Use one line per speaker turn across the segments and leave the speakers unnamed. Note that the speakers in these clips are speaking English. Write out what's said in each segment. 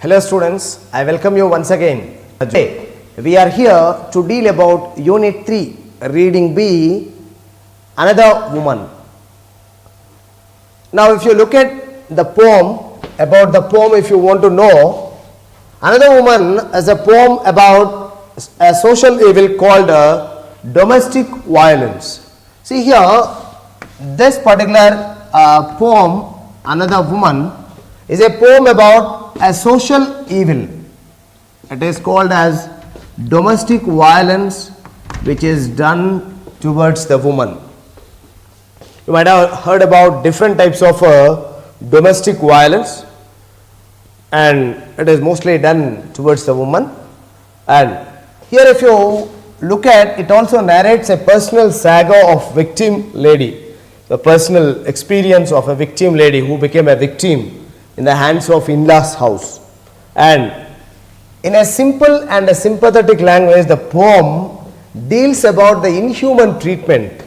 Hello students, I welcome you once again. Today we are here to deal about Unit 3, Reading B, Another Woman. Now if you look at the poem, about the poem if you want to know, Another Woman is a poem about a social evil called domestic violence. See here, this particular poem, Another Woman, is a poem about a social evil. It is called as domestic violence which is done towards the woman. You might have heard about different types of domestic violence, and it is mostly done towards the woman. And here if you look at, it also narrates a personal saga of victim lady, the personal experience of a victim lady who became a victim in the hands of in-laws house. And in a simple and a sympathetic language, the poem deals about the inhuman treatment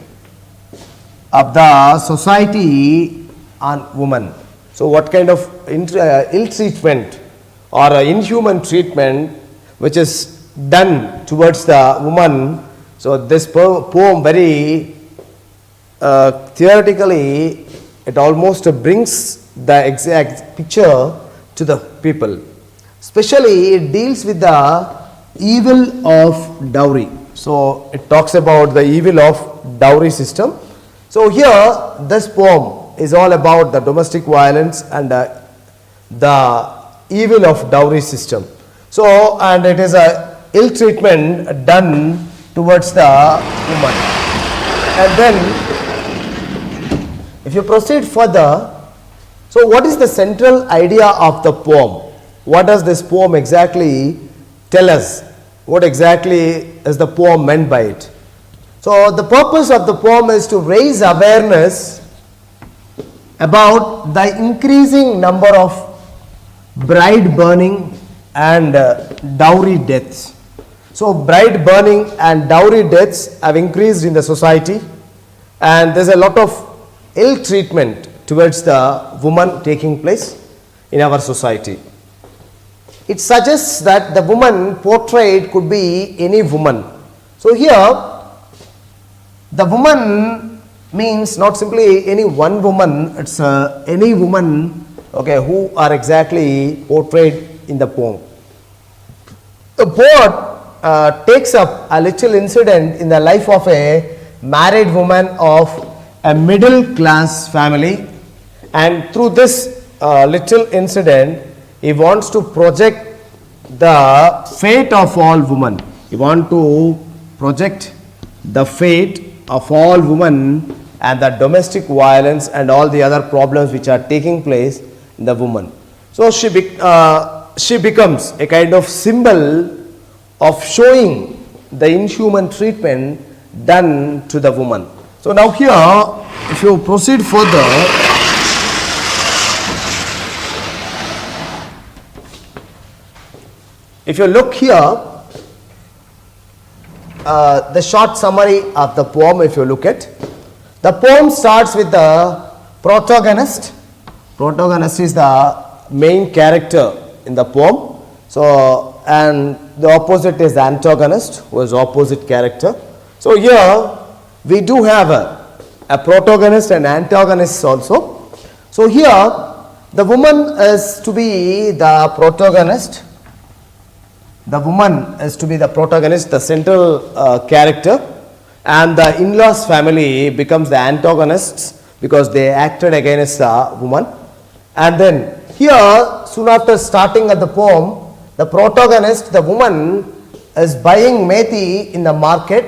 of the society on woman. So what kind of ill treatment or inhuman treatment which is done towards the woman. So this poem very theoretically, it almost brings the exact picture to the people. Especially it deals with the evil of dowry. So it talks about the evil of dowry system. So here this poem is all about the domestic violence and the evil of dowry system. So and it is a ill treatment done towards the woman. And then if you proceed further, so what is the central idea of the poem? What does this poem exactly tell us? What exactly is the poem meant by it? So the purpose of the poem is to raise awareness about the increasing number of bride burning and dowry deaths. So bride burning and dowry deaths have increased in the society, and there is a lot of ill treatment towards the woman taking place in our society. It suggests that the woman portrayed could be any woman. So here the woman means not simply any one woman, it's any woman, okay, who are exactly portrayed in the poem. The poet takes up a little incident in the life of a married woman of a middle class family, and through this little incident he wants to project the fate of all women. He wants to project the fate of all women and the domestic violence and all the other problems which are taking place in the woman. So she becomes a kind of symbol of showing the inhuman treatment done to the woman. So now here if you proceed further, if you look here, the short summary of the poem, if you look at, the poem starts with the protagonist. Protagonist is the main character in the poem. So, and the opposite is the antagonist, who is opposite character. So here we do have a protagonist and antagonist also. So here the woman is to be the protagonist. The woman is to be the protagonist, the central character, and the in-laws family becomes the antagonists because they acted against the woman. And then here, soon after starting at the poem, the protagonist, the woman, is buying methi in the market,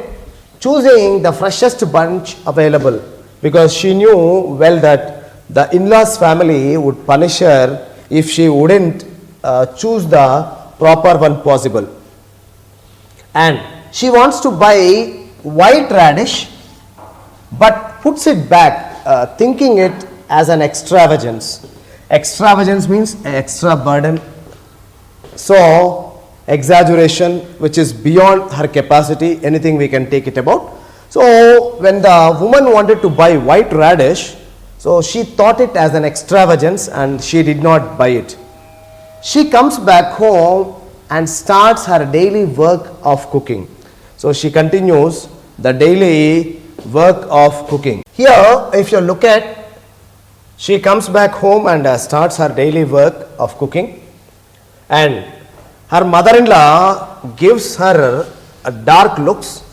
choosing the freshest bunch available because she knew well that the in-laws family would punish her if she wouldn't choose the proper one possible. And she wants to buy white radish but puts it back, thinking it as an extravagance. Extravagance means extra burden. So exaggeration which is beyond her capacity, anything we can take it about. So when the woman wanted to buy white radish, so she thought it as an extravagance and she did not buy it. She comes back home and starts her daily work of cooking. So she continues the daily work of cooking. Here, if you look at, she comes back home and starts her daily work of cooking, and her mother-in-law gives her dark looks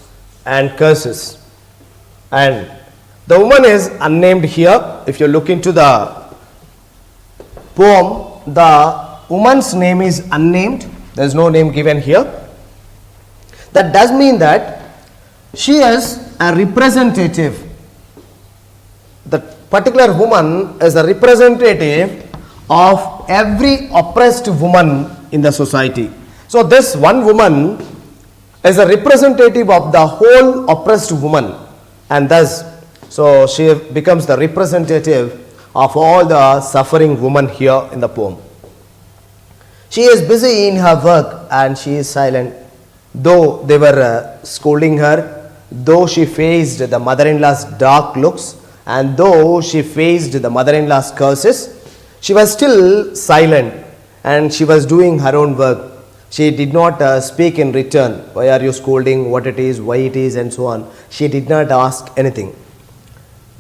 and curses, and the woman is unnamed here. If you look into the poem, the woman's name is unnamed. There is no name given here. That does mean that she is a representative. The particular woman is a representative of every oppressed woman in the society. So this one woman is a representative of the whole oppressed woman, and thus so she becomes the representative of all the suffering women here in the poem. She is busy in her work and she is silent. Though they were scolding her, though she faced the mother-in-law's dark looks, and though she faced the mother-in-law's curses, she was still silent and she was doing her own work. She did not speak in return. Why are you scolding? What it is? Why it is? And so on. She did not ask anything.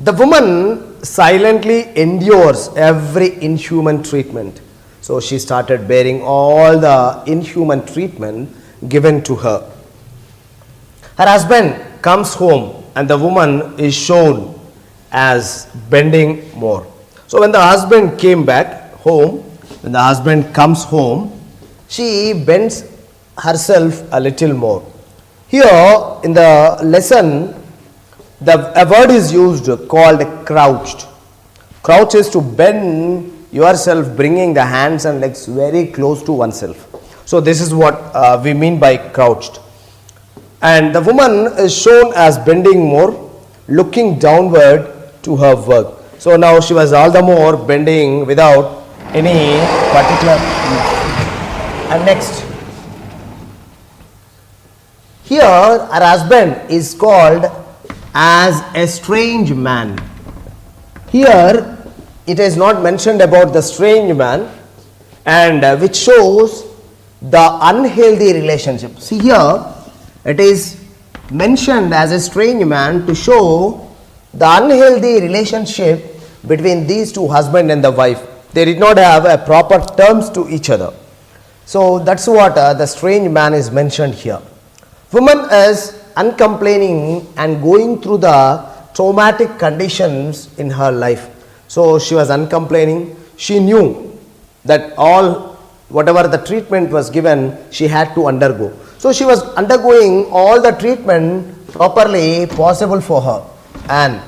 The woman silently endures every inhuman treatment. So she started bearing all the inhuman treatment given to her. Her husband comes home and the woman is shown as bending more. So when the husband came back home, when the husband comes home, she bends herself a little more. Here in the lesson, a word is used called crouched. Crouch is to bend yourself, bringing the hands and legs very close to oneself. So this is what we mean by crouched. And the woman is shown as bending more, looking downward to her work. So now she was all the more bending without any particular. And next, here her husband is called as a strange man. Here it is not mentioned about the strange man, and which shows the unhealthy relationship. See here, it is mentioned as a strange man to show the unhealthy relationship between these two, husband and the wife. They did not have a proper terms to each other. So that's what the strange man is mentioned here. Woman is uncomplaining and going through the traumatic conditions in her life. So she was uncomplaining. She knew that whatever the treatment was given, she had to undergo. So she was undergoing all the treatment properly possible for her. And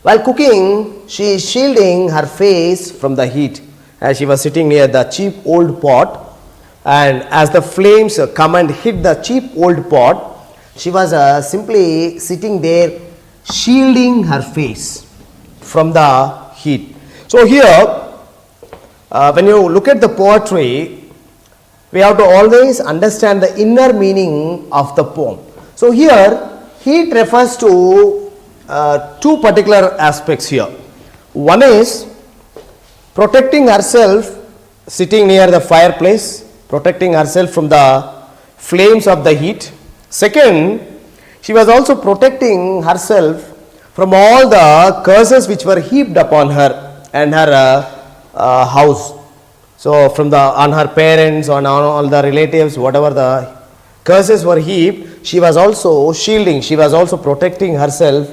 while cooking, she is shielding her face from the heat, as she was sitting near the cheap old pot. And as the flames come and hit the cheap old pot, she was simply sitting there shielding her face from the heat. So here, when you look at the poetry, we have to always understand the inner meaning of the poem. So here, heat refers to two particular aspects here. One is protecting herself, sitting near the fireplace, protecting herself from the flames of the heat. Second, she was also protecting herself from all the curses which were heaped upon her and her house. So from on her parents, on all the relatives, whatever the curses were heaped, she was also shielding, she was also protecting herself.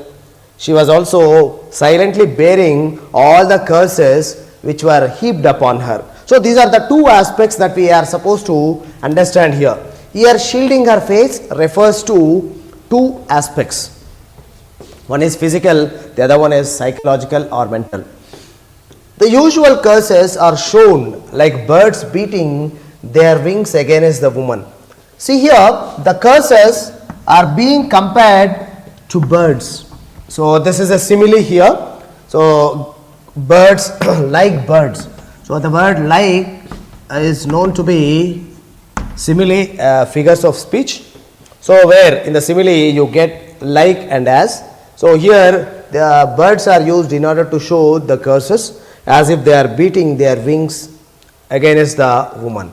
She was also silently bearing all the curses which were heaped upon her. So these are the two aspects that we are supposed to understand here. Here shielding her face refers to two aspects. One is physical, the other one is psychological or mental. The usual curses are shown like birds beating their wings against the woman. See here, the curses are being compared to birds. So this is a simile here. So birds like birds. So the word like is known to be simile, figures of speech. So where in the simile you get like and as. So here the birds are used in order to show the curses as if they are beating their wings against the woman.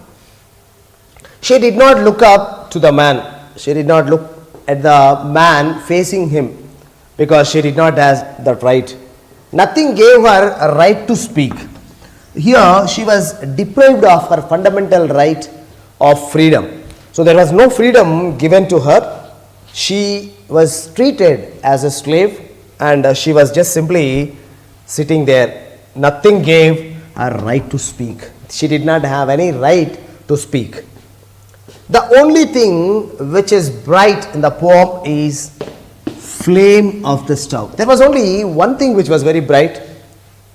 She did not look up to the man. She did not look at the man facing him because she did not have that right. Nothing gave her a right to speak. Here she was deprived of her fundamental right of freedom. So there was no freedom given to her. She was treated as a slave and she was just simply sitting there. Nothing gave her right to speak. She did not have any right to speak. The only thing which is bright in the poem is flame of the stove. There was only one thing which was very bright,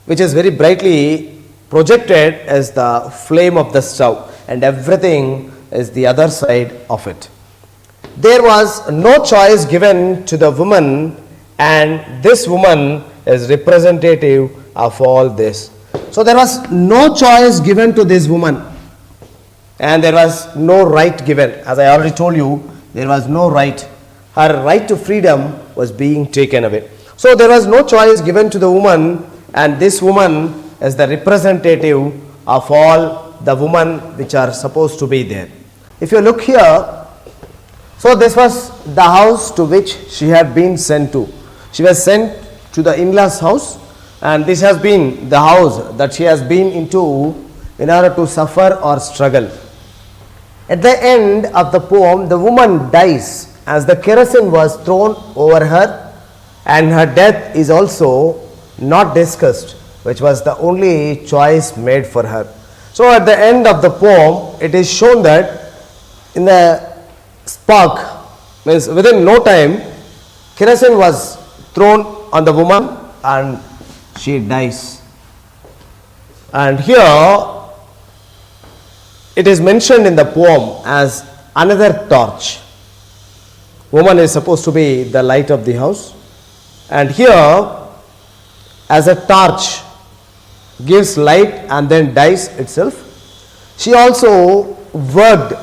which is very brightly projected as the flame of the stove, and everything is the other side of it. There was no choice given to the woman, and this woman is representative of all this. So there was no choice given to this woman, and there was no right given. As I already told you, there was no right. Her right to freedom was being taken away. So there was no choice given to the woman, and this woman is the representative of all the women which are supposed to be there. If you look here, so this was the house to which she had been sent to. She was sent to the in-laws house, and this has been the house that she has been into in order to suffer or struggle. At the end of the poem, the woman dies as the kerosene was thrown over her, and her death is also not discussed, which was the only choice made for her. So at the end of the poem, it is shown that in the spark, means within no time, kerosene was thrown on the woman and she dies. And here it is mentioned in the poem as another torch. Woman is supposed to be the light of the house, and here as a torch gives light and then dies itself. She also worked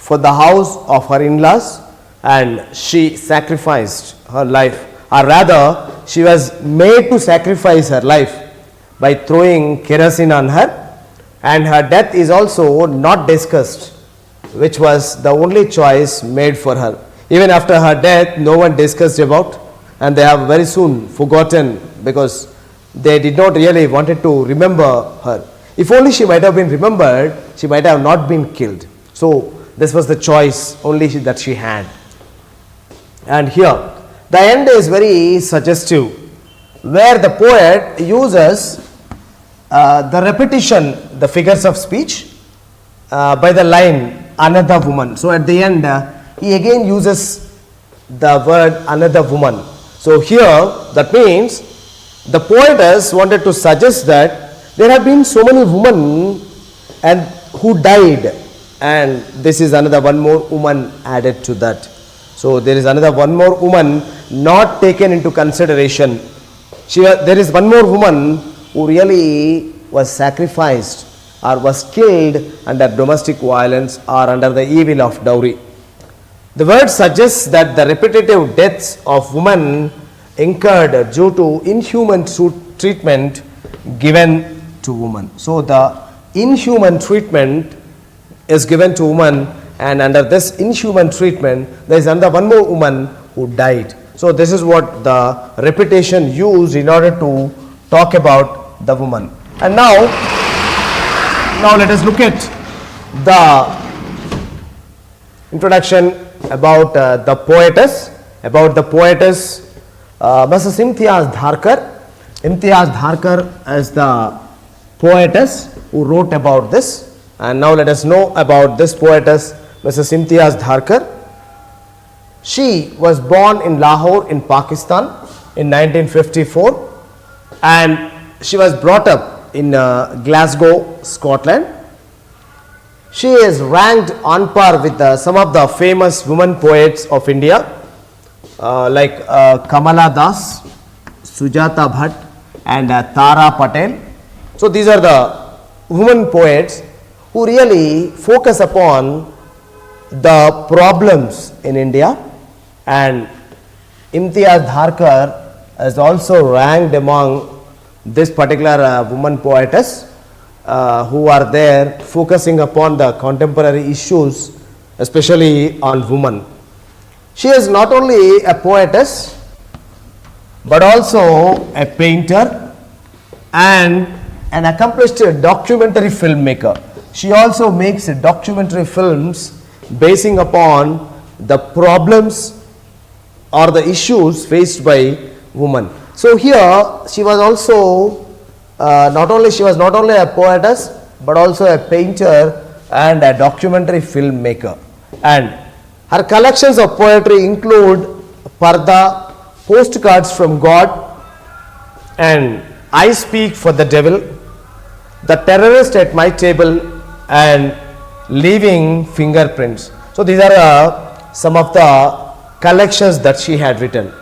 for the house of her in-laws, and she sacrificed her life, or rather she was made to sacrifice her life by throwing kerosene on her, and her death is also not discussed, which was the only choice made for her. Even after her death, no one discussed about, and they have very soon forgotten because they did not really wanted to remember her. If only she might have been remembered, she might have not been killed. So this was the choice only that she had. And here the end is very suggestive, where the poet uses the repetition, the figures of speech by the line another woman. So at the end he again uses the word another woman. So here that means the poetess wanted to suggest that there have been so many women and who died, and this is another one more woman added to that. So there is another one more woman not taken into consideration. There is one more woman who really was sacrificed or was killed under domestic violence or under the evil of dowry. The word suggests that the repetitive deaths of women incurred due to inhuman treatment given to women. So the inhuman treatment is given to woman, and under this inhuman treatment there is another one more woman who died. So this is what the repetition used in order to talk about the woman. And now let us look at the introduction about the poetess. About the poetess Mrs. Imtiaz Dharkar. Imtiaz Dharkar as the poetess who wrote about this. And now let us know about this poetess, Mrs. Imtiaz Dharkar. She was born in Lahore in Pakistan in 1954, and she was brought up in Glasgow, Scotland. She is ranked on par with some of the famous women poets of India like Kamala Das, Sujata Bhatt and Tara Patel. So these are the women poets who really focus upon the problems in India, and Imtiaz Dharkar is also ranked among this particular woman poetess. who are there focusing upon the contemporary issues, especially on women. She is not only a poetess but also a painter and an accomplished documentary filmmaker. She also makes documentary films basing upon the problems or the issues faced by women. So here she was also not only a poetess but also a painter and a documentary filmmaker. And her collections of poetry include Parda, Postcards from God, and I Speak for the Devil, The Terrorist at My Table, and Leaving Fingerprints. So these are some of the collections that she had written.